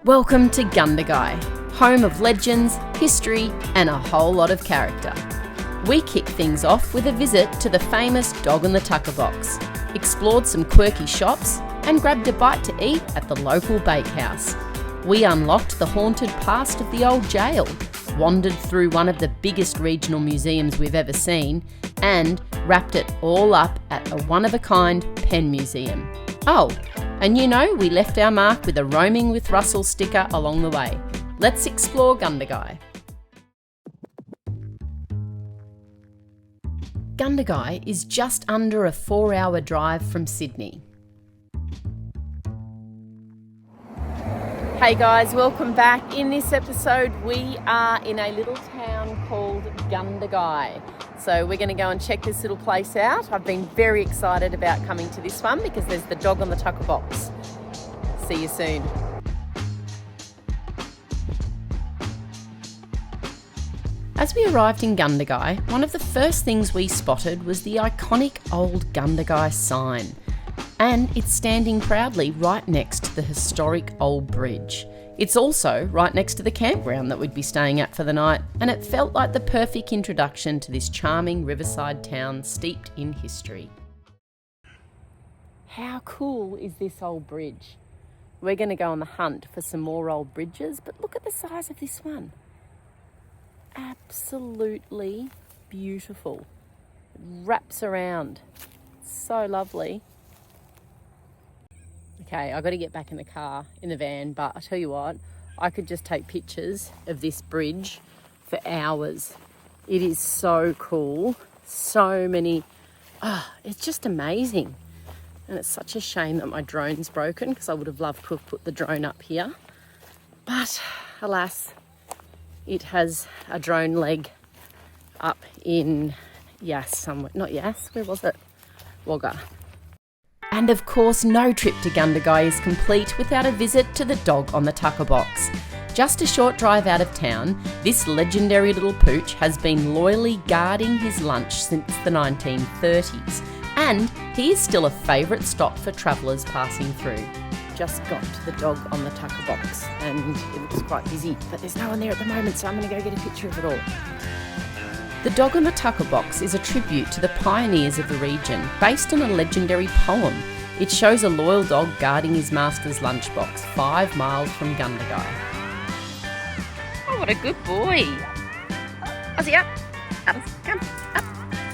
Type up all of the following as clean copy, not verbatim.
Welcome to Gundagai, home of legends, history and a whole lot of character. We kick things off with a visit to the famous Dog on the Tuckerbox, explored some quirky shops and grabbed a bite to eat at the local bakehouse. We unlocked the haunted past of the old jail, wandered through one of the biggest regional museums we've ever seen and wrapped it all up at a one-of-a-kind pen museum. Oh, and we left our mark with a Roaming with Russell sticker along the way. Let's explore Gundagai. Gundagai is just under a 4-hour drive from Sydney. Hey guys, welcome back. In this episode, we are in a little town called Gundagai. So we're going to go and check this little place out. I've been very excited about coming to this one because there's the Dog on the Tuckerbox. See you soon. As we arrived in Gundagai, one of the first things we spotted was the iconic old Gundagai sign. And it's standing proudly right next to the historic old bridge. It's also right next to the campground that we'd be staying at for the night, and it felt like the perfect introduction to this charming riverside town steeped in history. How cool is this old bridge? We're going to go on the hunt for some more old bridges, but look at the size of this one. Absolutely beautiful. It wraps around. So lovely. Okay, I've got to get back in the car, in the van, but I tell you what, I could just take pictures of this bridge for hours. It is so cool. So many, it's just amazing. And it's such a shame that my drone's broken because I would have loved to have put the drone up here. But alas, it has a drone leg up in Yass somewhere. Not Yass, where was it? Wagga. And of course, no trip to Gundagai is complete without a visit to the Dog on the Tuckerbox. Just a short drive out of town, this legendary little pooch has been loyally guarding his lunch since the 1930s, and he is still a favourite stop for travellers passing through. Just got to the Dog on the Tuckerbox, and it looks quite busy, but there's no one there at the moment, so I'm going to go get a picture of it all. The Dog on the Tuckerbox is a tribute to the pioneers of the region, based on a legendary poem. It shows a loyal dog guarding his master's lunchbox 5 miles from Gundagai. Oh, what a good boy. Aussie, up. Up, come, up.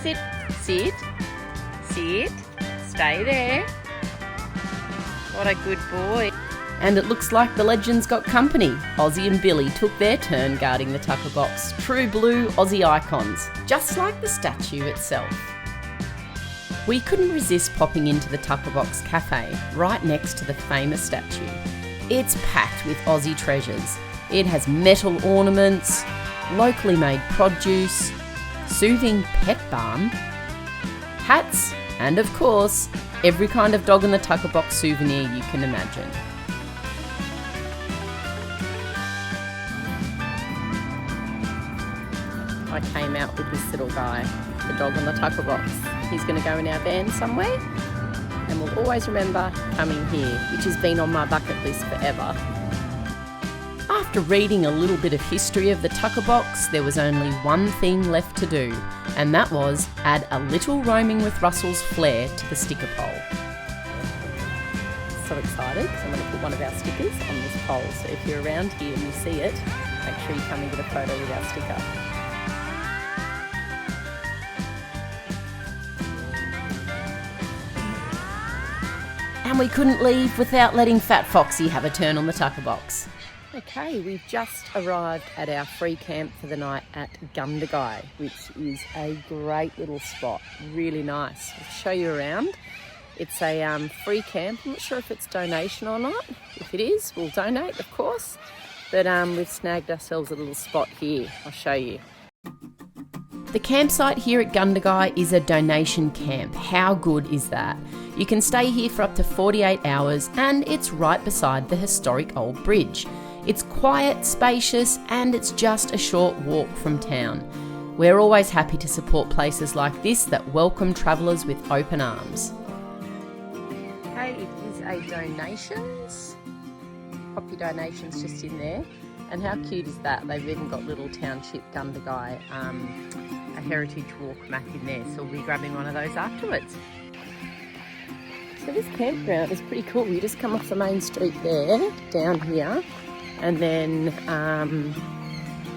Sit, sit, sit. Stay there. What a good boy. And it looks like the legends got company. Aussie and Billy took their turn guarding the Tuckerbox. True blue Aussie icons, just like the statue itself. We couldn't resist popping into the Tuckerbox Cafe, right next to the famous statue. It's packed with Aussie treasures. It has metal ornaments, locally made produce, soothing pet balm, hats, and of course, every kind of Dog on the Tuckerbox souvenir you can imagine. I came out with this little guy, the Dog on the Tuckerbox. He's going to go in our van somewhere, and we'll always remember coming here, which has been on my bucket list forever. After reading a little bit of history of the Tuckerbox, there was only one thing left to do, and that was add a little Roaming with Russell's flair to the sticker pole. So excited, because I'm going to put one of our stickers on this pole, so if you're around here and you see it, make sure you come and get a photo with our sticker. And we couldn't leave without letting Fat Foxy have a turn on the Tuckerbox. Okay, we've just arrived at our free camp for the night at Gundagai, which is a great little spot, really nice. I'll show you around. It's a free camp. I'm not sure if it's donation or not. If it is, we'll donate, of course. But we've snagged ourselves a little spot here. I'll show you. The campsite here at Gundagai is a donation camp. How good is that? You can stay here for up to 48 hours and it's right beside the historic old bridge. It's quiet, spacious, and it's just a short walk from town. We're always happy to support places like this that welcome travellers with open arms. Okay, it is a donations pop your donations just in there. And how cute is that? They've even got little township Gundagai, a heritage walk map in there. So we'll be grabbing one of those afterwards. So this campground is pretty cool. You just come off the main street there, down here, and then,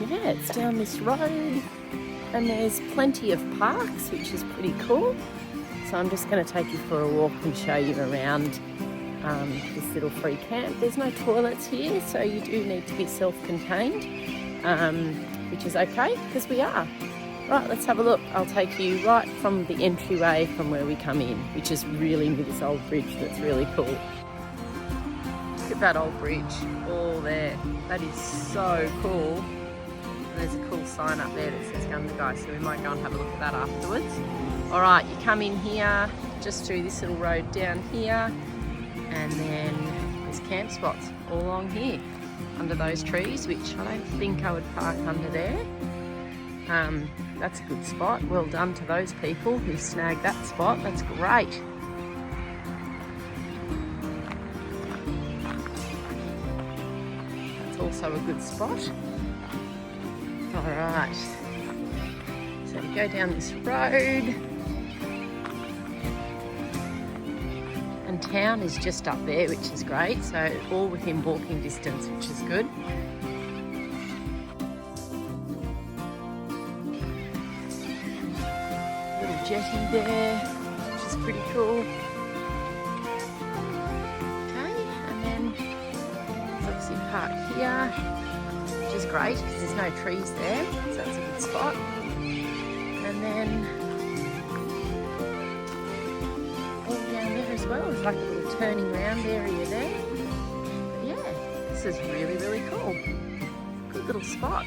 yeah, it's down this road. And there's plenty of parks, which is pretty cool. So I'm just going to take you for a walk and show you around this little free camp. There's no toilets here, so you do need to be self-contained, which is okay, because we are. Right, let's have a look. I'll take you right from the entryway from where we come in, which is really near this old bridge that's really cool. Look at that old bridge, all there. That is so cool. And there's a cool sign up there that says Gundagai, so we might go and have a look at that afterwards. All right, you come in here, just through this little road down here, and then there's camp spots all along here, under those trees, which I don't think I would park under there. That's a good spot. Well done to those people who snagged that spot. That's great. That's also a good spot. All right. So we go down this road. And town is just up there, which is great. So all within walking distance, which is good. Jetty there, which is pretty cool. Okay, and then let's see park here, which is great because there's no trees there, so that's a good spot. And then all down there as well, there's like a little turning round area there. But yeah, this is really, really cool. Good little spot.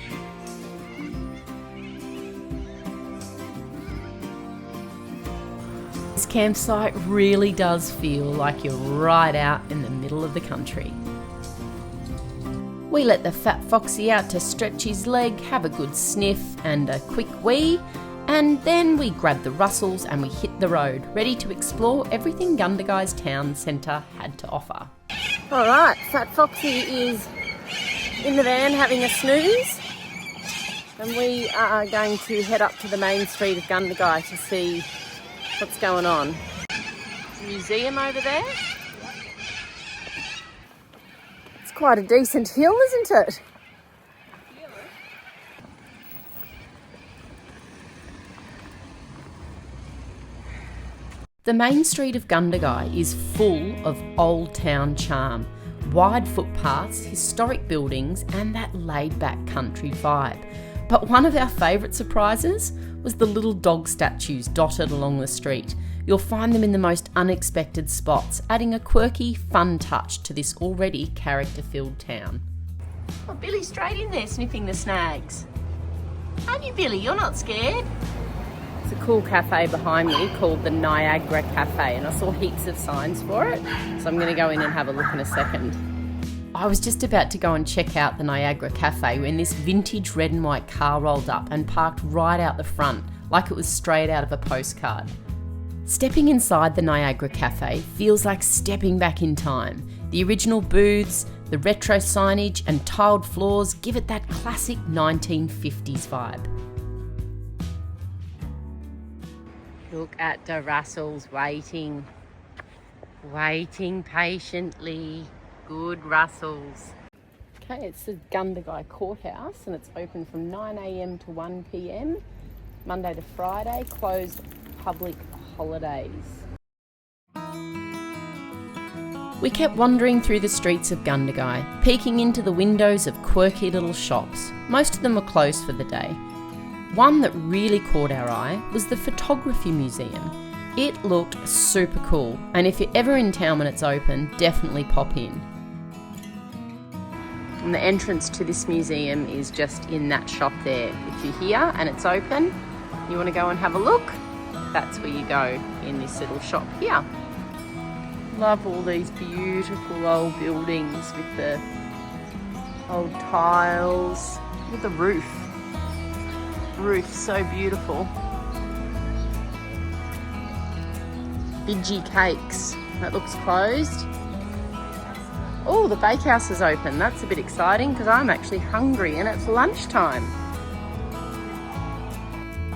This campsite really does feel like you're right out in the middle of the country. We let the fat foxy out to stretch his leg, have a good sniff and a quick wee, and then we grab the Russells and we hit the road, ready to explore everything Gundagai's town centre had to offer. Alright, Fat Foxy is in the van having a snooze, and we are going to head up to the main street of Gundagai to see what's going on. There's a museum over there. It's quite a decent hill, isn't it? The main street of Gundagai is full of old town charm, wide footpaths, historic buildings and that laid-back country vibe. But one of our favourite surprises was the little dog statues dotted along the street. You'll find them in the most unexpected spots, adding a quirky, fun touch to this already character-filled town. Oh, Billy's straight in there sniffing the snags. Aren't you, Billy? You're not scared? It's a cool cafe behind me called the Niagara Cafe, and I saw heaps of signs for it, so I'm going to go in and have a look in a second. I was just about to go and check out the Niagara Cafe when this vintage red and white car rolled up and parked right out the front, like it was straight out of a postcard. Stepping inside the Niagara Cafe feels like stepping back in time. The original booths, the retro signage and tiled floors give it that classic 1950s vibe. Look at the Russells waiting patiently. Good Russells. Okay, it's the Gundagai Courthouse and it's open from 9 a.m. to 1 p.m, Monday to Friday, closed public holidays. We kept wandering through the streets of Gundagai, peeking into the windows of quirky little shops. Most of them were closed for the day. One that really caught our eye was the Photography Museum. It looked super cool, and if you're ever in town when it's open, definitely pop in. And the entrance to this museum is just in that shop there. If you're here and it's open, you want to go and have a look, that's where you go, in this little shop here. Love all these beautiful old buildings with the old tiles, with the roof. Roof so beautiful. Bidgie Cakes, that looks closed. Oh, the bakehouse is open. That's a bit exciting because I'm actually hungry and it's lunchtime.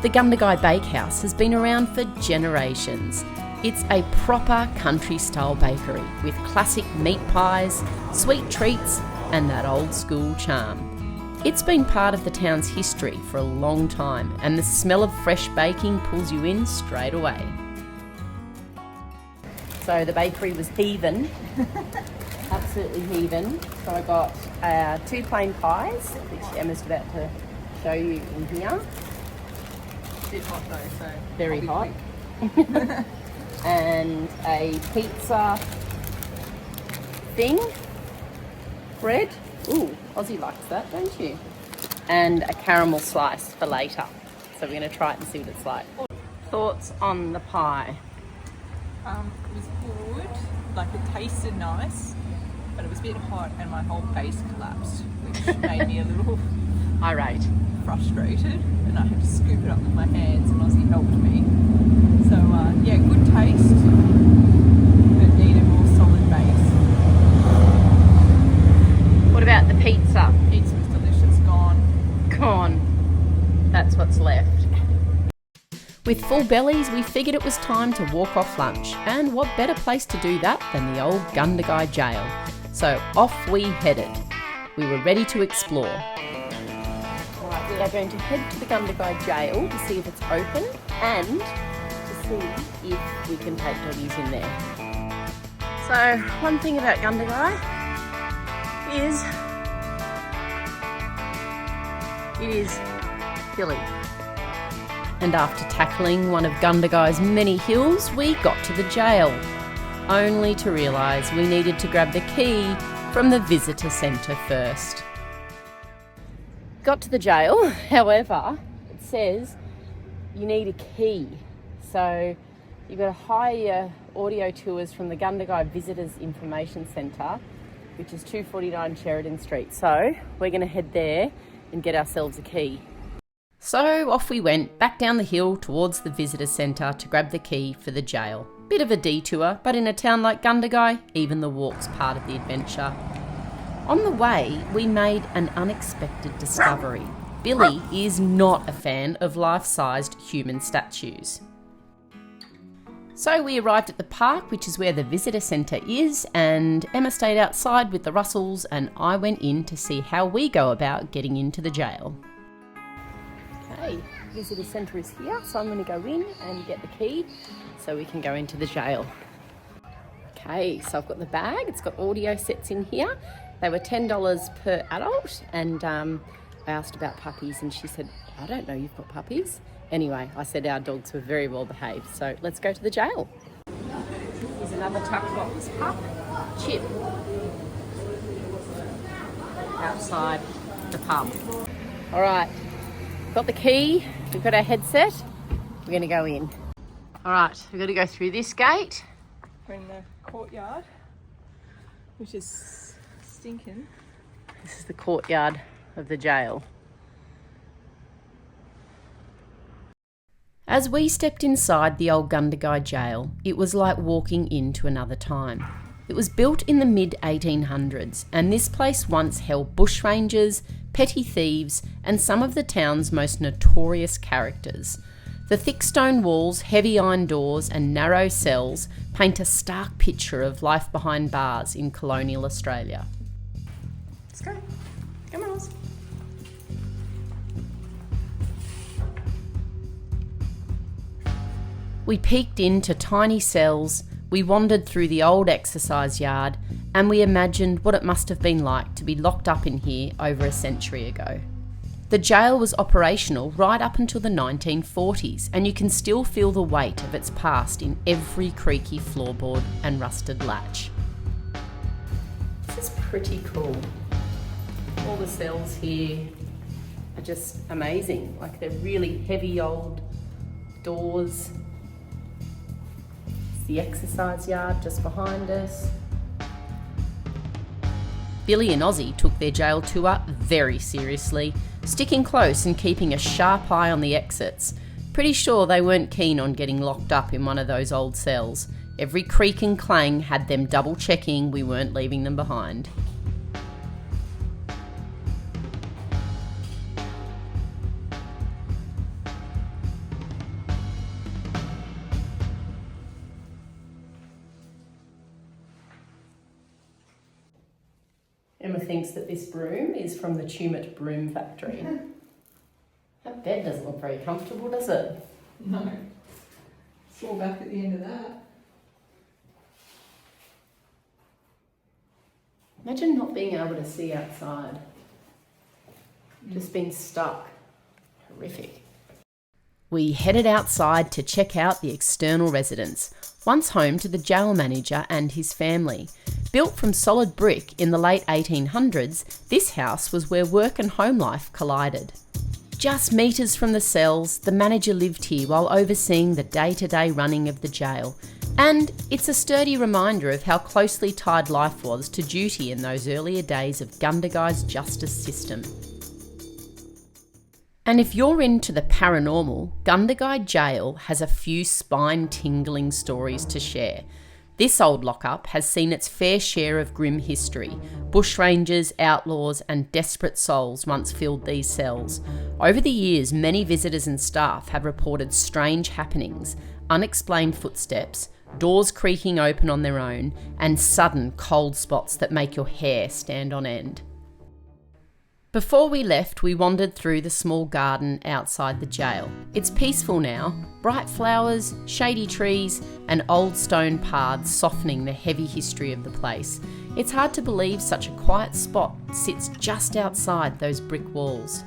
The Gundagai Bakehouse has been around for generations. It's a proper country-style bakery with classic meat pies, sweet treats and that old school charm. It's been part of the town's history for a long time and the smell of fresh baking pulls you in straight away. So the bakery was heaving, absolutely heaving. So I got 2 plain pies, which Emma's about to show you in here. Bit hot though, so very hot. And a pizza thing, bread. Ooh, Aussie likes that, don't you? And a caramel slice for later. So we're going to try it and see what it's like. Thoughts on the pie? It was good. Like it tasted nice, but it was a bit hot, and my whole base collapsed, which made me a little irate, frustrated, and I had to scoop it up with my hands, and Aussie helped me. So yeah, good taste, but needed more solid base. What about the pizza? Pizza was delicious. Gone. That's what's left. With full bellies, we figured it was time to walk off lunch, and what better place to do that than the old Gundagai Gaol. So off we headed. We were ready to explore. Right, we are going to head to the Gundagai Gaol to see if it's open and to see if we can take doggies in there. So one thing about Gundagai is it is hilly. And after tackling one of Gundagai's many hills, we got to the jail, only to realise we needed to grab the key from the visitor centre first. Got to the jail, however, it says you need a key. So you've got to hire your audio tours from the Gundagai Visitors Information Centre, which is 249 Sheridan Street. So we're going to head there and get ourselves a key. So off we went, back down the hill towards the visitor centre to grab the key for the jail. Bit of a detour, but in a town like Gundagai, even the walk's part of the adventure. On the way, we made an unexpected discovery. Billy is not a fan of life-sized human statues. So we arrived at the park, which is where the visitor centre is, and Emma stayed outside with the Russells and I went in to see how we go about getting into the jail. Okay, visitor centre is here, so I'm going to go in and get the key so we can go into the jail. Okay, so I've got the bag, it's got audio sets in here. They were $10 per adult, and I asked about puppies and she said, I don't know you've got puppies. Anyway, I said our dogs were very well behaved, so let's go to the jail. Here's another Tuckerbox pup, Chip, outside the pub. All right, got the key, we've got our headset, we're going to go in. All right, we've got to go through this gate. We're in the courtyard, which is stinking. This is the courtyard of the jail. As we stepped inside the old Gundagai Gaol, it was like walking into another time. It was built in the mid-1800s, and this place once held bushrangers, petty thieves, and some of the town's most notorious characters. The thick stone walls, heavy iron doors, and narrow cells paint a stark picture of life behind bars in colonial Australia. Let's go. Come on, Oz. We peeked into tiny cells, we wandered through the old exercise yard, and we imagined what it must have been like to be locked up in here over a century ago. The jail was operational right up until the 1940s, and you can still feel the weight of its past in every creaky floorboard and rusted latch. This is pretty cool. All the cells here are just amazing. Like, they're really heavy old doors. It's the exercise yard just behind us. Billy and Aussie took their jail tour very seriously, sticking close and keeping a sharp eye on the exits. Pretty sure they weren't keen on getting locked up in one of those old cells. Every creak and clang had them double checking we weren't leaving them behind. Emma thinks that this broom is from the Tumut Broom Factory. That bed doesn't look very comfortable, does it? No. Saw back at the end of that. Imagine not being able to see outside. Just being stuck. Horrific. We headed outside to check out the external residence, once home to the jail manager and his family. Built from solid brick in the late 1800s, this house was where work and home life collided. Just metres from the cells, the manager lived here while overseeing the day-to-day running of the jail. And it's a sturdy reminder of how closely tied life was to duty in those earlier days of Gundagai's justice system. And if you're into the paranormal, Gundagai Gaol has a few spine-tingling stories to share. This old lockup has seen its fair share of grim history. Bushrangers, outlaws and desperate souls once filled these cells. Over the years, many visitors and staff have reported strange happenings, unexplained footsteps, doors creaking open on their own, and sudden cold spots that make your hair stand on end. Before we left, we wandered through the small garden outside the jail. It's peaceful now, bright flowers, shady trees, and old stone paths softening the heavy history of the place. It's hard to believe such a quiet spot sits just outside those brick walls.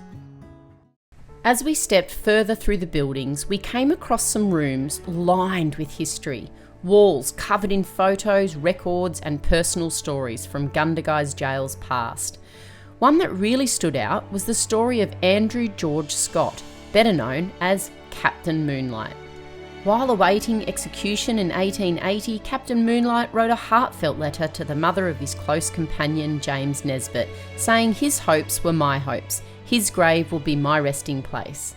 As we stepped further through the buildings, we came across some rooms lined with history. Walls covered in photos, records, and personal stories from Gundagai's jail's past. One that really stood out was the story of Andrew George Scott, better known as Captain Moonlight. While awaiting execution in 1880, Captain Moonlight wrote a heartfelt letter to the mother of his close companion James Nesbitt, saying his hopes were my hopes, his grave will be my resting place.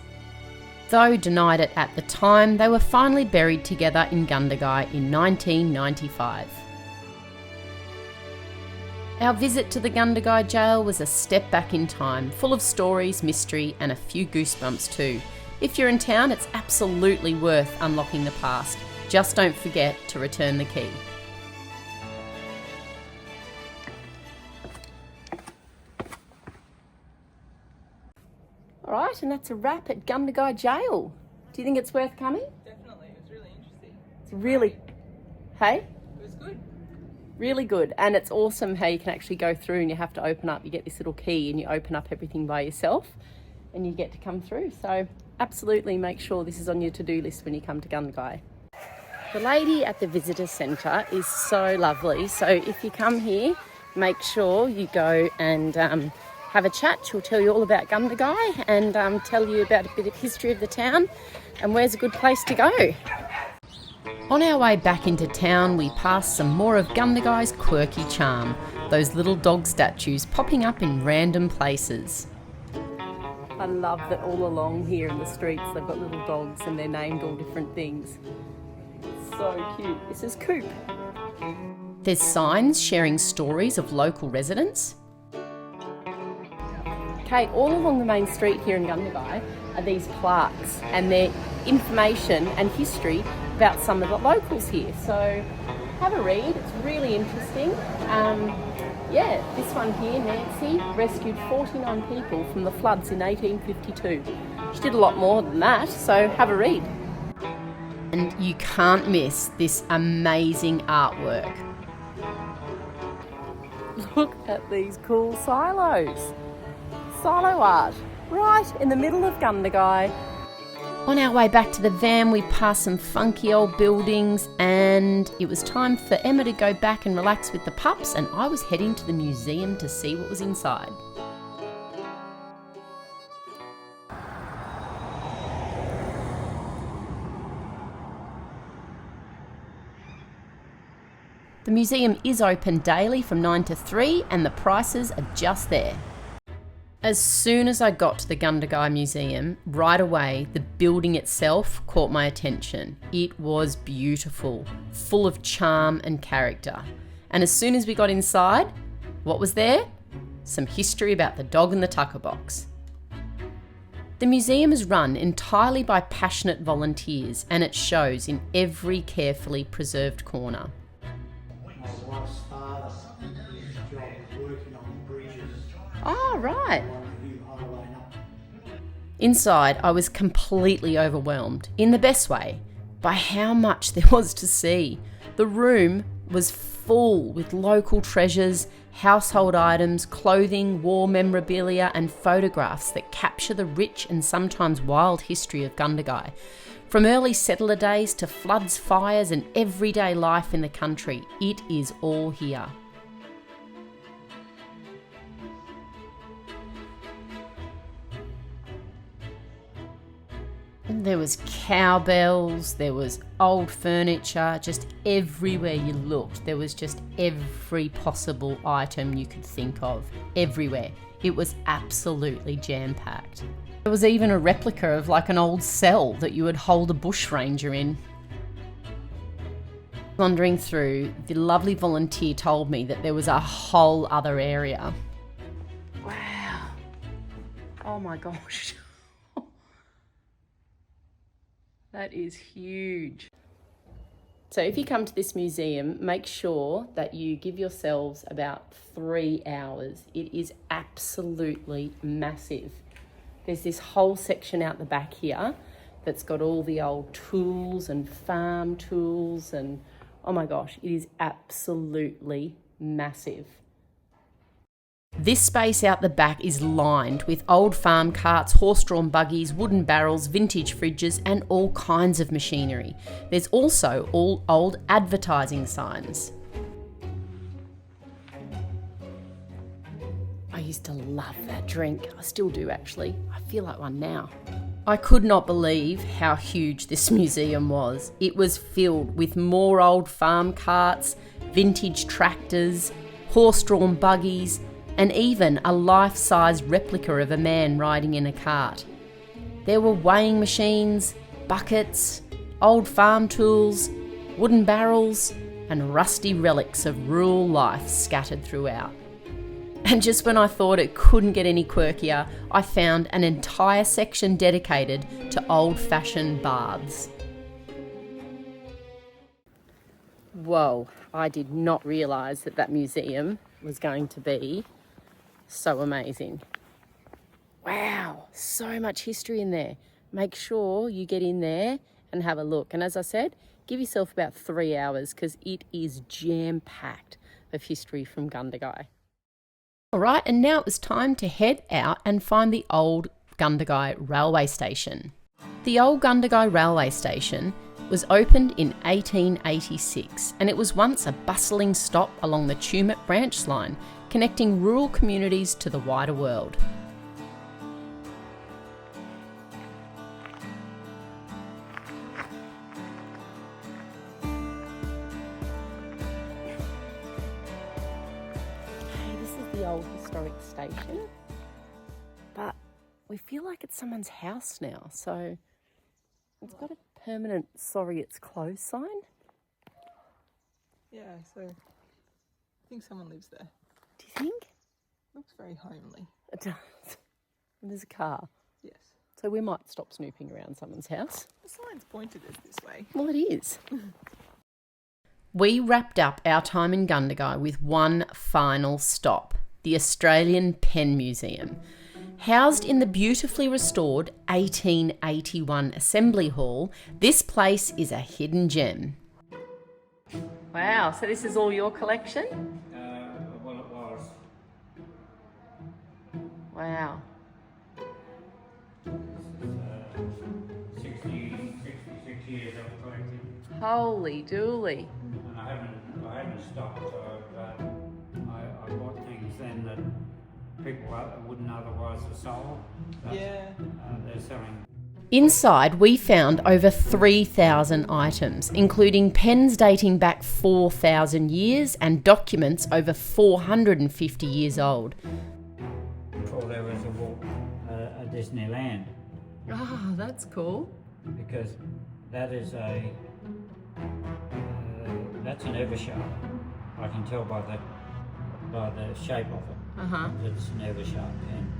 Though denied it at the time, they were finally buried together in Gundagai in 1995. Our visit to the Gundagai Gaol was a step back in time, full of stories, mystery, and a few goosebumps too. If you're in town, it's absolutely worth unlocking the past. Just don't forget to return the key. Alright, and that's a wrap at Gundagai Gaol. Do you think it's worth coming? Definitely, it was really interesting. It's really... Hey? It was good. Really good, and it's awesome how you can actually go through and you have to open up, you get this little key and you open up everything by yourself and you get to come through. So absolutely make sure this is on your to-do list when you come to Gundagai. The lady at the visitor centre is so lovely, so if you come here, make sure you go and have a chat. She'll tell you all about Gundagai and tell you about a bit of history of the town and where's a good place to go. On our way back into town, we passed some more of Gundagai's quirky charm, those little dog statues popping up in random places. I love that all along here in the streets they've got little dogs and they're named all different things. It's so cute. This is Coop. There's signs sharing stories of local residents. Okay, all along the main street here in Gundagai are these plaques and their information and history about some of the locals here. So have a read, it's really interesting. This one here, Nancy, rescued 49 people from the floods in 1852. She did a lot more than that, so have a read. And you can't miss this amazing artwork. Look at these cool silos. Silo art, right in the middle of Gundagai. On our way back to the van, we passed some funky old buildings and it was time for Emma to go back and relax with the pups, and I was heading to the museum to see what was inside. The museum is open daily from 9 to 3 and the prices are just there. As soon as I got to the Gundagai Museum, right away, the building itself caught my attention. It was beautiful, full of charm and character. And as soon as we got inside, what was there? Some history about the dog and the Tuckerbox. The museum is run entirely by passionate volunteers, and it shows in every carefully preserved corner. My wife's father, his job was working on bridges Oh, right. along the new highway and up. Inside, I was completely overwhelmed, in the best way, by how much there was to see. The room was full with local treasures, household items, clothing, war memorabilia and photographs that capture the rich and sometimes wild history of Gundagai. From early settler days to floods, fires and everyday life in the country, it is all here. There was cowbells, there was old furniture, just everywhere you looked. There was just every possible item you could think of, everywhere. It was absolutely jam-packed. There was even a replica of like an old cell that you would hold a bushranger in. Wandering through, the lovely volunteer told me that there was a whole other area. Wow. Oh my gosh. That is huge. So if you come to this museum, make sure that you give yourselves about 3 hours. It is absolutely massive. There's this whole section out the back here that's got all the old tools and farm tools and oh my gosh, it is absolutely massive. This space out the back is lined with old farm carts, horse-drawn buggies, wooden barrels, vintage fridges and all kinds of machinery. There's also all old advertising signs. I used to love that drink. I still do actually. I feel like one now. I could not believe how huge this museum was. It was filled with more old farm carts, vintage tractors, horse-drawn buggies, and even a life-size replica of a man riding in a cart. There were weighing machines, buckets, old farm tools, wooden barrels, and rusty relics of rural life scattered throughout. And just when I thought it couldn't get any quirkier, I found an entire section dedicated to old-fashioned baths. Whoa, I did not realise that that museum was going to be so amazing. Wow, so much history in there. Make sure you get in there and have a look. And as I said, give yourself about 3 hours because it is jam-packed of history from Gundagai. All right, and now it was time to head out and find the old Gundagai railway station. The old Gundagai railway station was opened in 1886 and it was once a bustling stop along the Tumut branch line, connecting rural communities to the wider world. Okay, this is the old historic station, but we feel like it's someone's house now, so it's got a permanent "sorry it's closed" sign. Yeah, so I think someone lives there. Do you think? Looks very homely. It does. And there's a car. Yes. So we might stop snooping around someone's house. The sign's pointed us this way. Well, it is. We wrapped up our time in Gundagai with one final stop, the Australian Pen Museum. Housed in the beautifully restored 1881 Assembly Hall, this place is a hidden gem. Wow, so this is all your collection? Well, it was. Wow. This is 66 years I've collected, Holy dooly. and I haven't stopped. So I bought things then that people wouldn't otherwise have sold. Yeah. They're selling. Inside, we found over 3,000 items, including pens dating back 4,000 years and documents over 450 years old. before there was a Disneyland, Ah, that's cool. because that is that's an Evershark. I can tell by the shape of it Uh-huh. that it's an Evershark pen.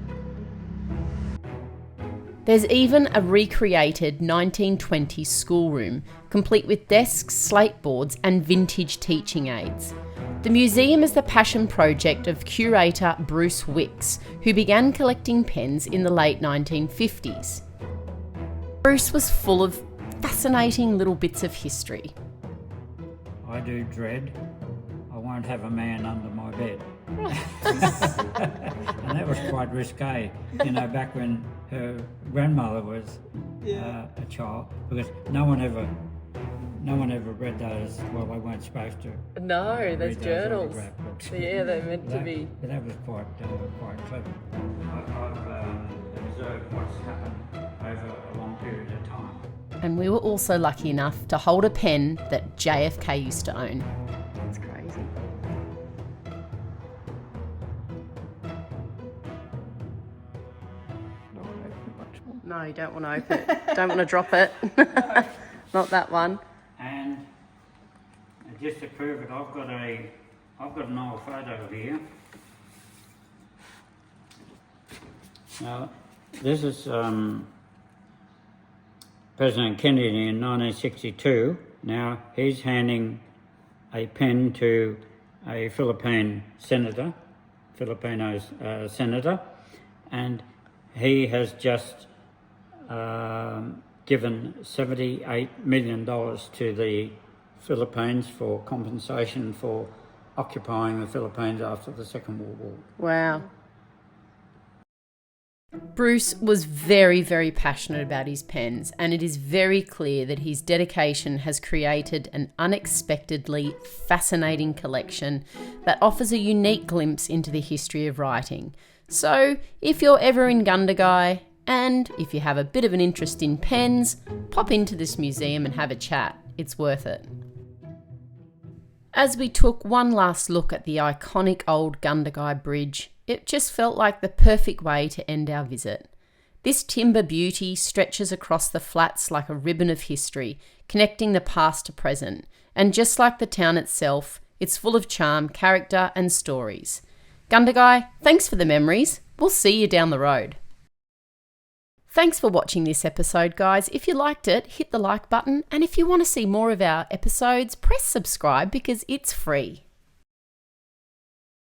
There's even a recreated 1920s schoolroom, complete with desks, slate boards and vintage teaching aids. The museum is the passion project of curator Bruce Wicks, who began collecting pens in the late 1950s. Bruce was full of fascinating little bits of history. I do dread I won't have a man under my bed. And that was quite risque, back when her grandmother was a child, because no one ever read those. Well, they weren't supposed to. No, read there's those journals. autograph books. Yeah, they're meant to be. But that was quite clever. I've observed what's happened over a long period of time. And we were also lucky enough to hold a pen that JFK used to own. That's crazy. No, you don't want to open it. Don't want to drop it. Not that one. And just to prove it, I've got an old photo here. Now, this is President Kennedy in 1962. Now, he's handing a pen to a Filipino senator, and he has just given $78 million to the Philippines for compensation for occupying the Philippines after the Second World War. Wow. Bruce was very, very passionate about his pens, and it is very clear that his dedication has created an unexpectedly fascinating collection that offers a unique glimpse into the history of writing. So, if you're ever in Gundagai, and if you have a bit of an interest in pens, pop into this museum and have a chat. It's worth it. As we took one last look at the iconic old Gundagai Bridge, it just felt like the perfect way to end our visit. This timber beauty stretches across the flats like a ribbon of history, connecting the past to present. And just like the town itself, it's full of charm, character and stories. Gundagai, thanks for the memories. We'll see you down the road. Thanks for watching this episode, guys. If you liked it, hit the like button. And if you want to see more of our episodes, press subscribe because it's free.